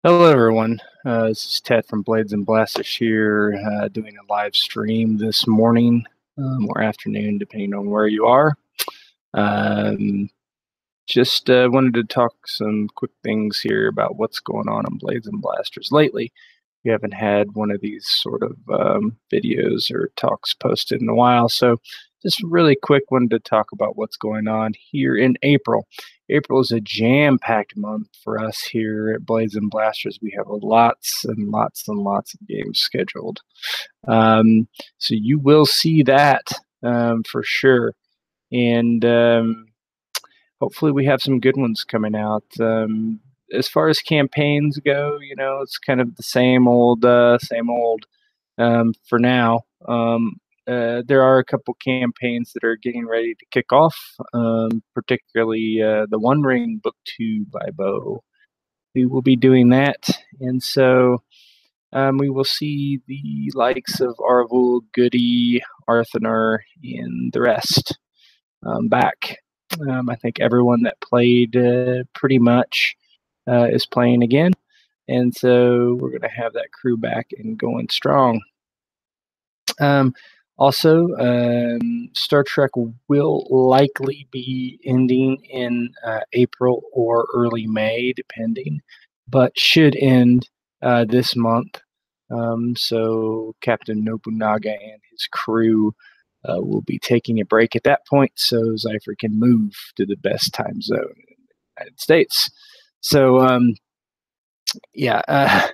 Hello, everyone. This is Ted from Blades and Blasters here, doing a live stream this morning or afternoon, depending on where you are. Um, just wanted to talk some quick things here about what's going on Blades and Blasters lately. We haven't had one of these sort of videos or talks posted in a while, so just really quick wanted to talk about what's going on here in April. April is a jam-packed month for us here at Blades and Blasters. We have lots and lots and lots of games scheduled. So you will see that for sure. And hopefully we have some good ones coming out. As far as campaigns go, it's kind of the same old, for now. There are a couple campaigns that are getting ready to kick off, particularly the One Ring Book 2 by Bo. We will be doing that, and so we will see the likes of Arvul, Goody, Arthanar, and the rest back. I think everyone that played pretty much is playing again, and so we're going to have that crew back and going strong. Also, Star Trek will likely be ending in April or early May, depending, but should end this month. So Captain Nobunaga and his crew will be taking a break at that point, so Zypher can move to the best time zone in the United States. So, yeah,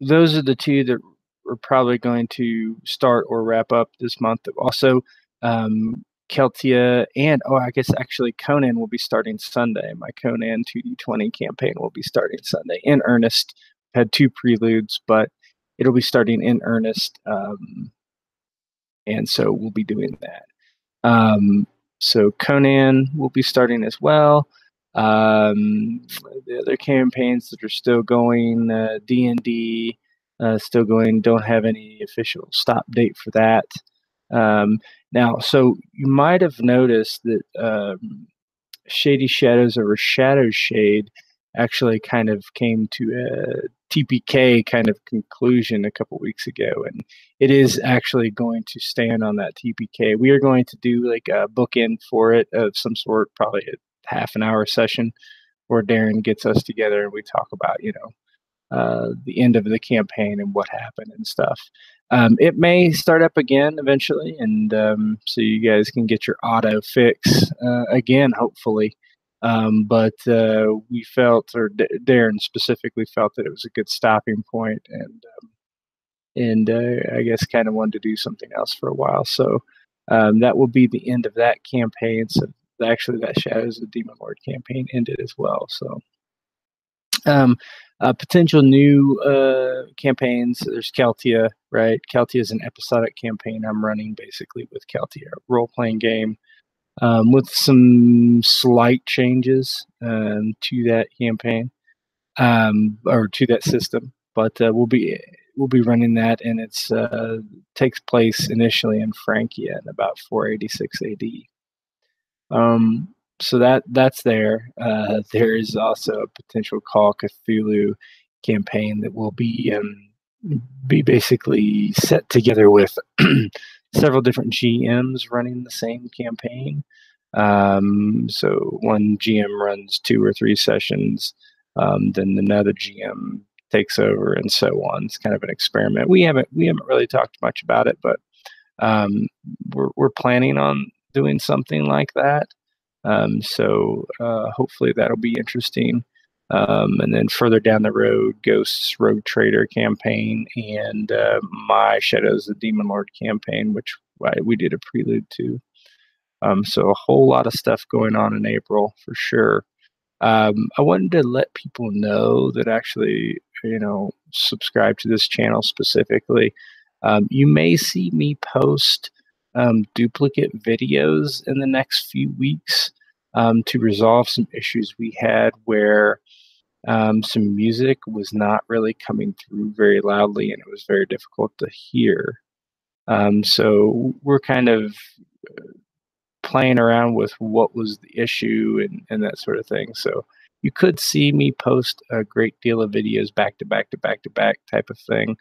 those are the two that we're probably going to start or wrap up this month. Also, Keltia and I guess actually Conan will be starting Sunday. My Conan 2D20 campaign will be starting Sunday in earnest. Had two preludes, but it'll be starting in earnest, and so we'll be doing that. So Conan will be starting as well. The other campaigns that are still going, D&D, still going. Don't have any official stop date for that. Now, so you might have noticed that Shady Shadows over Shadow Shade actually kind of came to a TPK kind of conclusion a couple weeks ago, and it is actually going to stand on that TPK. We are going to do like a bookend for it of some sort, probably a half an hour session where Darren gets us together and we talk about, the end of the campaign and what happened and stuff. It may start up again eventually, and so you guys can get your auto fix again, hopefully. But we felt, or Darren specifically felt, that it was a good stopping point, and I guess kind of wanted to do something else for a while. So that will be the end of that campaign. So actually, that Shadows of the Demon Lord campaign ended as well. So potential new campaigns. There's Keltia, right? Keltia is an episodic campaign I'm running basically with Keltia, a role-playing game with some slight changes to that campaign or to that system. But we'll be running that, and it's takes place initially in Francia in about 486 AD. So that's there. There is also a potential Call Cthulhu campaign that will be basically set together with several different GMs running the same campaign. So one GM runs 2 or 3 sessions, then another GM takes over, and so on. It's kind of an experiment. We haven't really talked much about it, but we're planning on doing something like that. So hopefully that'll be interesting. And then further down the road, Ghosts Rogue Trader campaign and my Shadows of the Demon Lord campaign, which we did a prelude to. So a whole lot of stuff going on in April for sure. I wanted to let people know that actually, subscribe to this channel specifically. You may see me post duplicate videos in the next few weeks to resolve some issues we had where some music was not really coming through very loudly and it was very difficult to hear. So we're kind of playing around with what was the issue and that sort of thing. So you could see me post a great deal of videos back to back to back to back type of thing.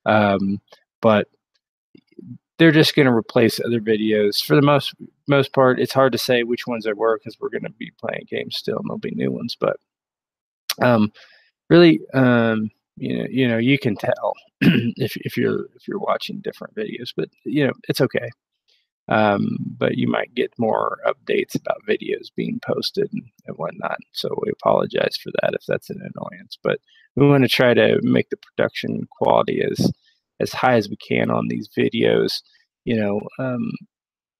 But they're just going to replace other videos for the most part. It's hard to say which ones there were because we're going to be playing games still, and there'll be new ones. But really, you can tell if you're watching different videos. But it's okay. But you might get more updates about videos being posted and whatnot. So we apologize for that if that's an annoyance. But we want to try to make the production quality as high as we can on these videos,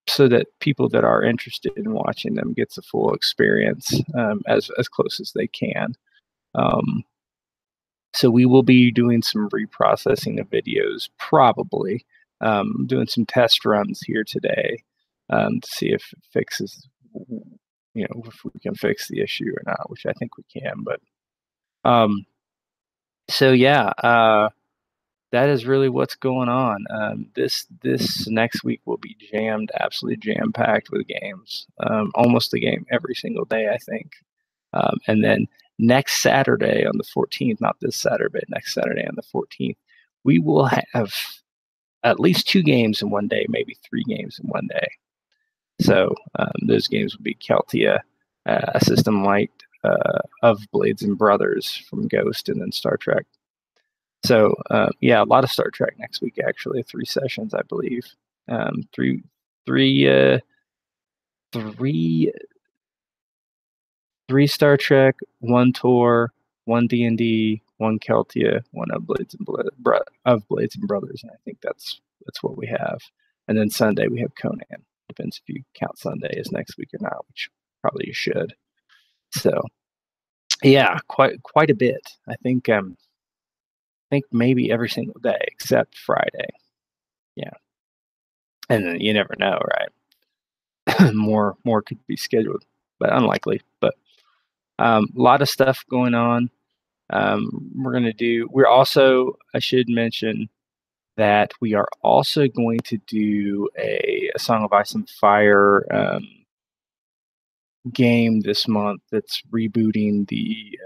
so that people that are interested in watching them gets a full experience as close as they can. So we will be doing some reprocessing of videos, probably doing some test runs here today to see if it fixes, if we can fix the issue or not, which I think we can. But so yeah, that is really what's going on. This next week will be absolutely jam packed with games, almost a game every single day, I think. And then next Saturday on the 14th, not this Saturday, next Saturday on the 14th, we will have at least 2 games in one day, maybe 3 games in one day. So those games will be Keltia, a System Light of Blades and Brothers from Ghost, and then Star Trek. So yeah, a lot of Star Trek next week, actually. 3 sessions, I believe. Three Star Trek, 1 Tor, 1 D&D, 1 Keltia, 1 of Blades and Brothers, and I think that's what we have. And then Sunday we have Conan. Depends if you count Sunday as next week or not, which probably you should. So yeah, quite a bit. I think maybe every single day except Friday. Yeah, and then you never know, right? more could be scheduled, but unlikely. But a lot of stuff going on. We're also, I should mention that we are also going to do a Song of Ice and Fire game this month that's rebooting the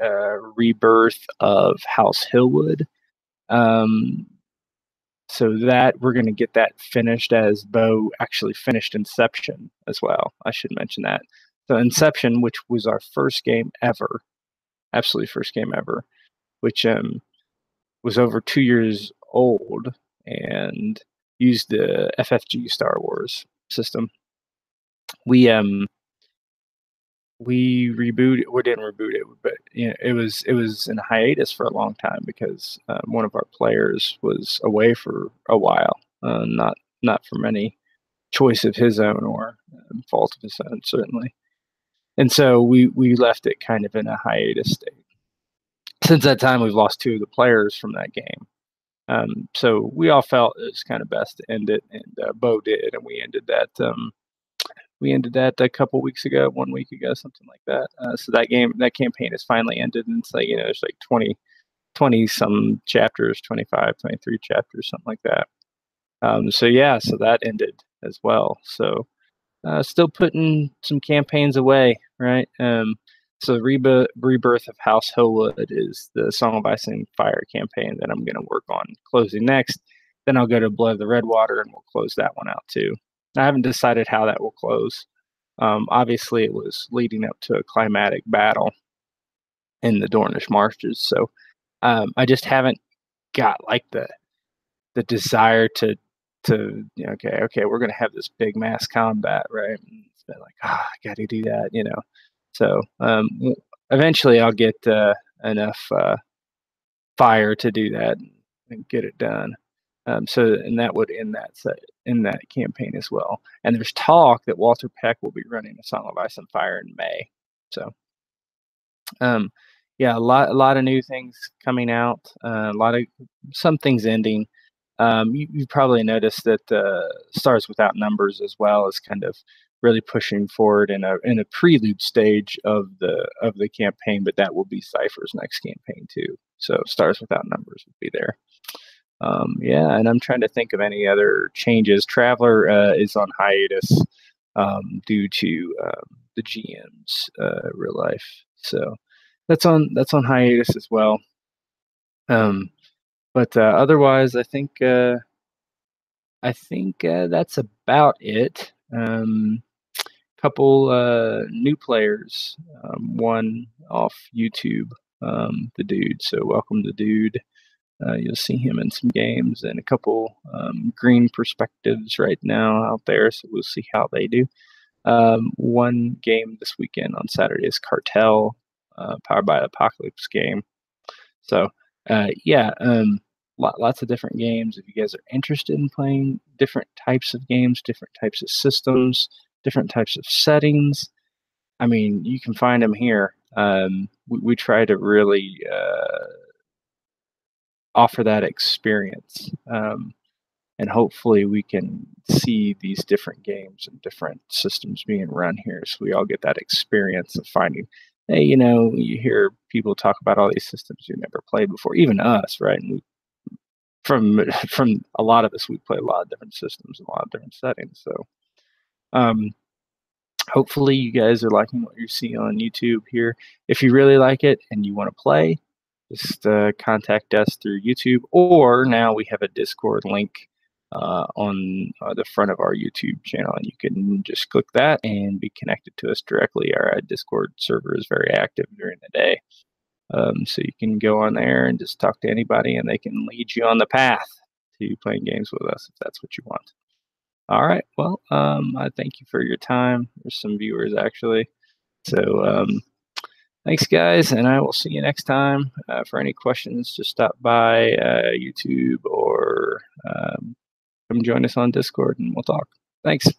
rebirth of House Hillwood. So that we're going to get that finished as Bo actually finished Inception as well. I should mention that. So Inception, which was our first game ever, absolutely first game ever, which was over 2 years old and used the FFG Star Wars system. We rebooted, or didn't reboot it, but it was in hiatus for a long time because one of our players was away for a while, not from any choice of his own or fault of his own, certainly. And so we left it kind of in a hiatus state. Since that time, we've lost 2 of the players from that game. So we all felt it was kind of best to end it, and Bo did, and we ended that. We ended that a couple weeks ago, 1 week ago, something like that. So that campaign has finally ended, and it's like, there's like 20 some chapters, 25, 23 chapters, something like that. So yeah, so that ended as well. So still putting some campaigns away, right? So the rebirth of House Hillwood is the Song of Ice and Fire campaign that I'm going to work on closing next. Then I'll go to Blood of the Redwater, and we'll close that one out too. I haven't decided how that will close. Obviously, it was leading up to a climatic battle in the Dornish Marshes, so I just haven't got like the desire to okay, we're gonna have this big mass combat, right? And it's been like, I got to do that, So eventually, I'll get enough fire to do that and get it done. And that would end that campaign as well. And there's talk that Walter Peck will be running a Song of Ice and Fire in May. So, yeah, a lot of new things coming out. Some things ending. You probably noticed that Stars Without Numbers as well is kind of really pushing forward in a prelude stage of the campaign, but that will be Cypher's next campaign too. So Stars Without Numbers will be there. Yeah, and I'm trying to think of any other changes. Traveler is on hiatus. due to the GM's real life. So that's on hiatus as well. But otherwise, I think that's about it. Couple new players, one off YouTube, the Dude. So welcome the Dude. You'll see him in some games, and a couple green perspectives right now out there. So we'll see how they do. One game this weekend on Saturday is Cartel, Powered by Apocalypse game. So yeah, lots of different games. If you guys are interested in playing different types of games, different types of systems, different types of settings, I mean, you can find them here. We try to really offer that experience. And hopefully we can see these different games and different systems being run here, so we all get that experience of finding, hey, you hear people talk about all these systems you never played before, even us, right? And from a lot of us, we play a lot of different systems, a lot of different settings. So hopefully you guys are liking what you see on YouTube here. If you really like it and you want to play, just contact us through YouTube, or now we have a Discord link on the front of our YouTube channel, and you can just click that and be connected to us directly. Our Discord server is very active during the day, so you can go on there and just talk to anybody, and they can lead you on the path to playing games with us if that's what you want. All right, well, I thank you for your time. There's some viewers actually, so thanks, guys, and I will see you next time. For any questions, just stop by YouTube or come join us on Discord, and we'll talk. Thanks.